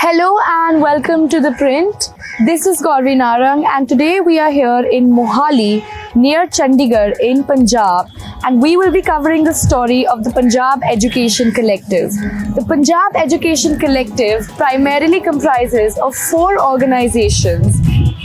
Hello and welcome to ThePrint. This is Gauri Narang and today we are here in Mohali near Chandigarh in Punjab, and we will be covering the story of the Punjab Education Collective. The Punjab Education Collective primarily comprises of 4 organizations.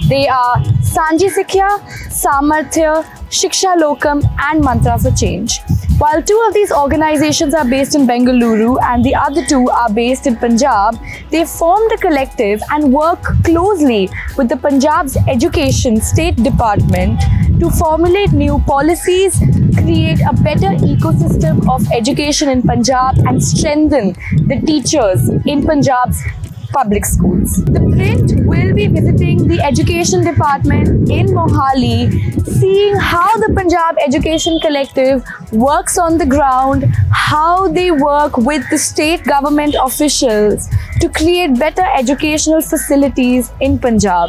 They are Sanjhi Sikhiya, Samarthya, Shiksha Lokam and Mantra4Change. While 2 of these organizations are based in Bengaluru and the other 2 are based in Punjab, they formed a collective and work closely with the Punjab's Education State Department to formulate new policies, create a better ecosystem of education in Punjab and strengthen the teachers in Punjab's public schools. ThePrint will be visiting the Education Department in Mohali, seeing how the Punjab Education Collective works on the ground, how they work with the state government officials to create better educational facilities in Punjab.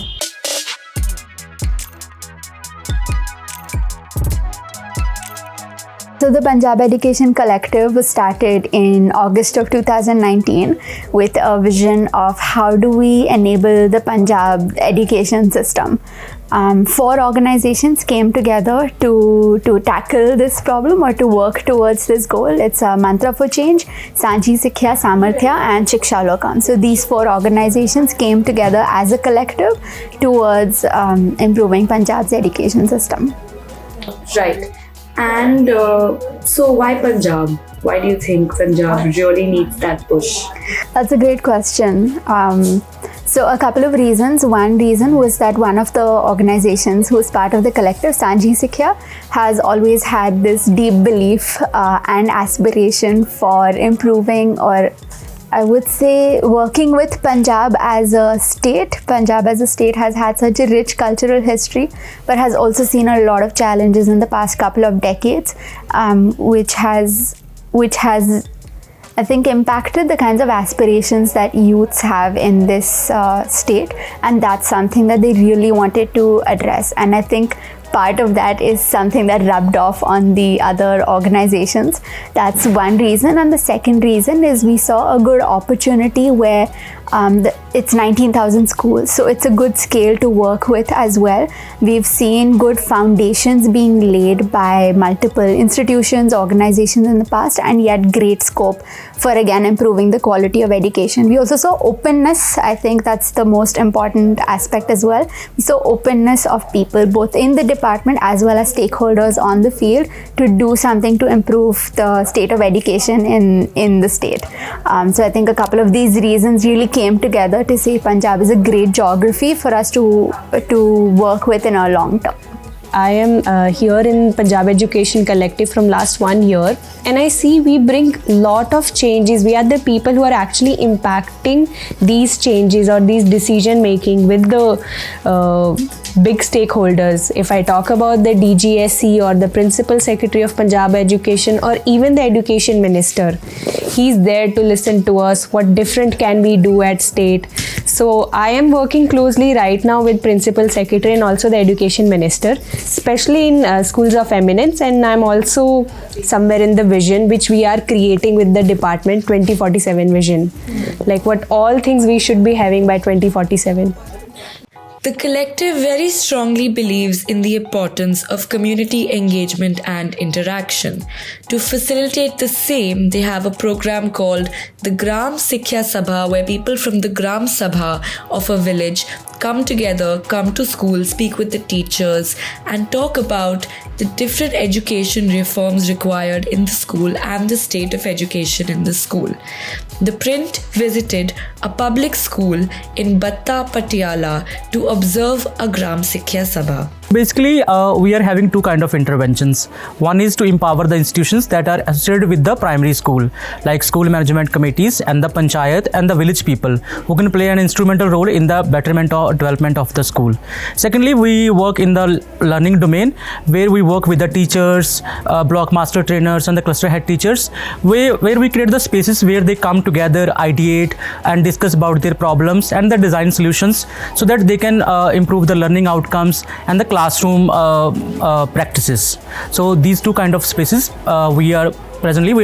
So the Punjab Education Collective was started in August of 2019 with a vision of how do we enable the Punjab education system. 4 organizations came together to tackle this problem or to work towards this goal. It's Mantra4Change, Sanjhi Sikhiya, Samarthya and Shiksha Lokam. So these 4 organizations came together as a collective towards improving Punjab's education system. Right. And so why Punjab? Why do you think Punjab really needs that push? That's a great question. So a couple of reasons. One reason was that one of the organizations who's part of the collective, Sanjhi Sikhiya, has always had this deep belief and aspiration for improving, or I would say working with Punjab as a state. Punjab as a state has had such a rich cultural history, but has also seen a lot of challenges in the past couple of decades, which has I think impacted the kinds of aspirations that youths have in this state, and that's something that they really wanted to address. And I think part of that is something that rubbed off on the other organizations. That's one reason. And the second reason is we saw a good opportunity where it's 19,000 schools, so it's a good scale to work with as well. We've seen good foundations being laid by multiple institutions, organizations in the past, and yet great scope for again improving the quality of education. We also saw openness. I think that's the most important aspect as well. We saw openness of people both in the department as well as stakeholders on the field to do something to improve the state of education in the state. So I think a couple of these reasons really came together to say Punjab is a great geography for us to work with in a long term. I am here in Punjab Education Collective from last 1 year, and I see we bring lot of changes. We are the people who are actually impacting these changes or these decision making with the big stakeholders. If I talk about the DGSE or the Principal Secretary of Punjab Education or even the Education Minister, he's there to listen to us. What different can we do at state? So I am working closely right now with Principal Secretary and also the Education Minister, especially in schools of eminence, and I'm also somewhere in the vision which we are creating with the department, 2047 vision, like what all things we should be having by 2047. The collective very strongly believes in the importance of community engagement and interaction. To facilitate the same, they have a program called the Gram Sikhya Sabha, where people from the Gram Sabha of a village come together, come to school, speak with the teachers and talk about the different education reforms required in the school and the state of education in the school. ThePrint visited a public school in Batta, Patiala to observe a Gram Sikhya Sabha. Basically, we are having 2 kind of interventions. One is to empower the institutions that are associated with the primary school, like school management committees and the panchayat and the village people, who can play an instrumental role in the betterment or development of the school. Secondly, we work in the learning domain, where we work with the teachers, block master trainers and the cluster head teachers, where we create the spaces where they come together, ideate and discuss about their problems and the design solutions, so that they can improve the learning outcomes and the classroom practices. So these 2 kind of spaces we are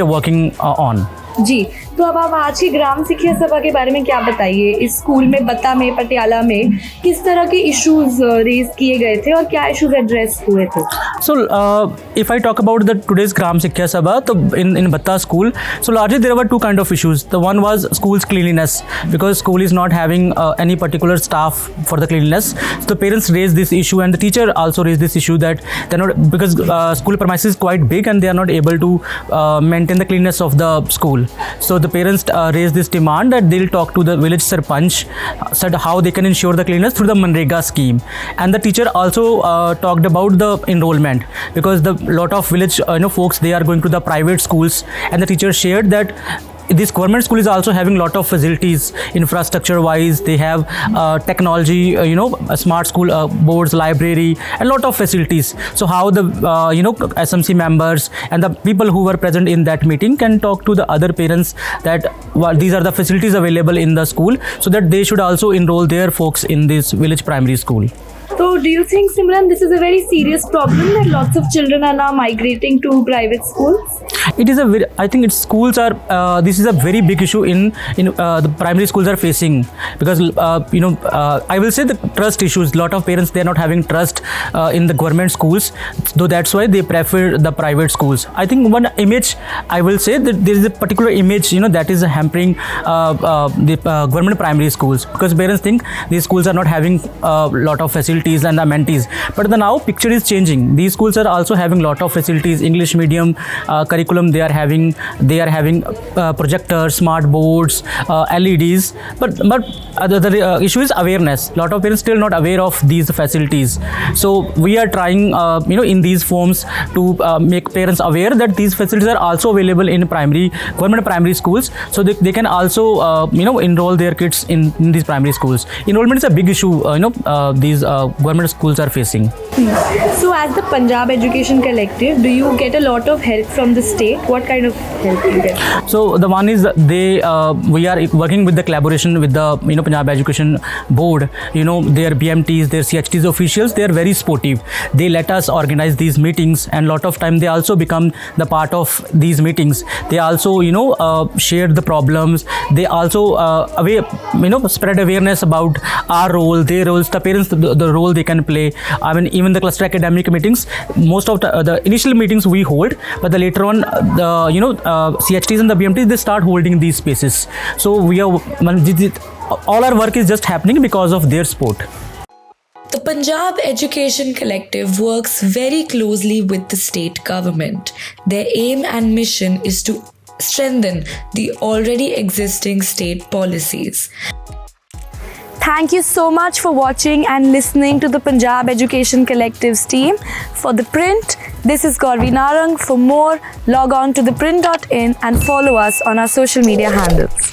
working on. जी, तो अब आप आज की ग्राम शिक्षा सभा के बारे में क्या बताइए? इस स्कूल में बत्ता में पटियाला में किस तरह के इश्यूज रेज किए गए थे और क्या इश्यूज एड्रेस हुए थे? So, if I talk about the today's Gram Sikhiya Sabha, so in Batta school, so largely there were two kind of issues. The one was school's cleanliness, because school is not having any particular staff for the cleanliness. So the parents raised this issue, and the teacher also raised this issue that they're not, because school premises is quite big and they are not able to maintain the cleanliness of the school. So the parents raised this demand that they'll talk to the village sarpanch, said how they can ensure the cleanliness through the Manrega scheme. And the teacher also talked about the enrollment, because the lot of village folks, they are going to the private schools, and the teacher shared that this government school is also having lot of facilities infrastructure wise. They have technology, a smart school boards, library, and lot of facilities. So how the SMC members and the people who were present in that meeting can talk to the other parents that these are the facilities available in the school, so that they should also enroll their folks in this village primary school. So do you think, Simran, this is a very serious problem that lots of children are now migrating to private schools? It is a very, I think it's schools are this is a very big issue in the primary schools are facing, because I will say the trust issues. Lot of parents, they are not having trust in the government schools, so that's why they prefer the private schools. I think one image, I will say that there is a particular image that is hampering the government primary schools, because parents think these schools are not having lot of facilities and amenities, but the now picture is changing. These schools are also having lot of facilities, English medium curriculum they are having projectors, smart boards, LEDs, but the issue is awareness. Lot of parents still not aware of these facilities, so we are trying in these forms to make parents aware that these facilities are also available in government primary schools, so they can also enroll their kids in these primary schools. Enrollment is a big issue these government schools are facing. So as the Punjab Education Collective, do you get a lot of help from the state? What kind of help do you get? So the one is we are working with the collaboration with the Punjab Education Board. Their BMTs, their CHTs officials, they are very supportive. They let us organize these meetings, and lot of time they also become the part of these meetings. They also share the problems. They also spread awareness about our role, their roles, the parents, the role they can play. I mean, even the cluster academic meetings, most of the initial meetings we hold, but the later on the CHTs and the BMTs, they start holding these spaces. So we are all our work is just happening because of their support. The Punjab Education Collective works very closely with the state government. Their aim and mission is to strengthen the already existing state policies. Thank you so much for watching and listening to the Punjab Education Collective's team. For The Print, this is Gauravi Narang. For more, log on to theprint.in and follow us on our social media handles.